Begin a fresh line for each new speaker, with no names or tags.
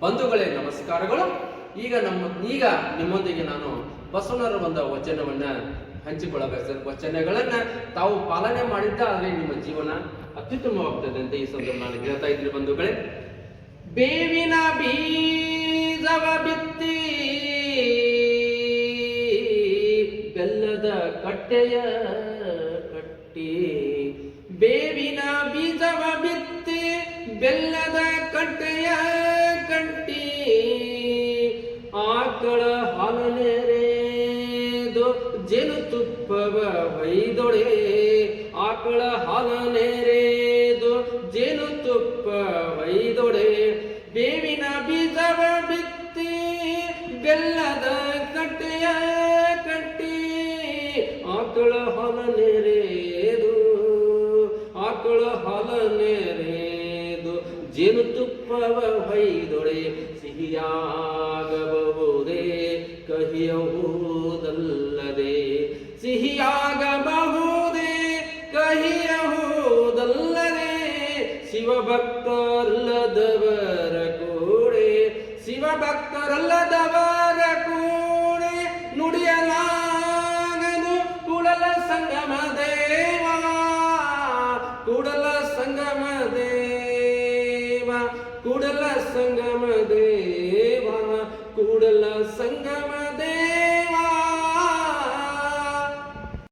ಬಂಧುಗಳೇ ನಮಸ್ಕಾರಗಳು. ಈಗ ನಿಮ್ಮೊಂದಿಗೆ ನಾನು ಬಸವಣ್ಣರ ಒಂದು ವಚನವನ್ನ ಹಂಚಿಕೊಳ್ಳಬೇಕು. ವಚನಗಳನ್ನ ತಾವು ಪಾಲನೆ ಮಾಡಿದ್ದಾದ್ರೆ ನಿಮ್ಮ ಜೀವನ ಅತ್ಯುತ್ತಮವಾಗ್ತದೆ ಅಂತ ಈ ಸಂದರ್ಭ ನಾನು ಹೇಳ್ತಾ ಇದ್ದೀನಿ ಬಂಧುಗಳೇ. ಬೇವಿನ ಬೀಜವ ಬಿತ್ತಿ ಬೆಲ್ಲದ ಕಟ್ಟೆಯ ಕಟ್ಟಿ, ಬೇವಿನ ಬೀಜವ ಬಿತ್ತಿ ಬೆಲ್ಲದ ಕಟ್ಟೆಯ ಕಟ್ಟಿ, ಆಕಳ ಹಾಲನೆರೆದು ಜೇನುತುಪ್ಪವ ಹೊಯ್ದೊಡೆ, ಆಕಳ ಹಾಲನೆರೆದು ಜೇನುತುಪ್ಪ ಹೊಯ್ದೊಡೆ, ಬೇವಿನ ಬೀಜವ ಬಿತ್ತಿ ಬೆಲ್ಲದ ಕಟ್ಟೆಯ ಕಟ್ಟಿ, ಆಕಳ ಹಾಲನೆರೆದು ಆಕಳ ಹಾಲನೆರೆದು ಜೇನುತುಪ್ಪವ ಹೊಯ್ದೊಡೆ, ಸಿಹಿಯಾಗಬಹುದೇ ಕಹಿಯಹುದಲ್ಲದೆ, ಸಿಹಿಯಾಗಬಹುದೇ ಕಹಿಯಹುದಲ್ಲದೆ, ಶಿವಭಕ್ತರಲ್ಲದವರ ಕೂಡೆ, ಶಿವಭಕ್ತರಲ್ಲದವರ ಕೂಡೆ ನುಡಿಯಲಾಗದು ಕೂಡಲ ಸಂಗಮ ದೇವ, ಕೂಡಲ ಸಂಗಮ ದೇವ, ಕೂಡಲ ಸಂಗಮ ದೇವ, ಕೂಡಲ ಸಂಗಮ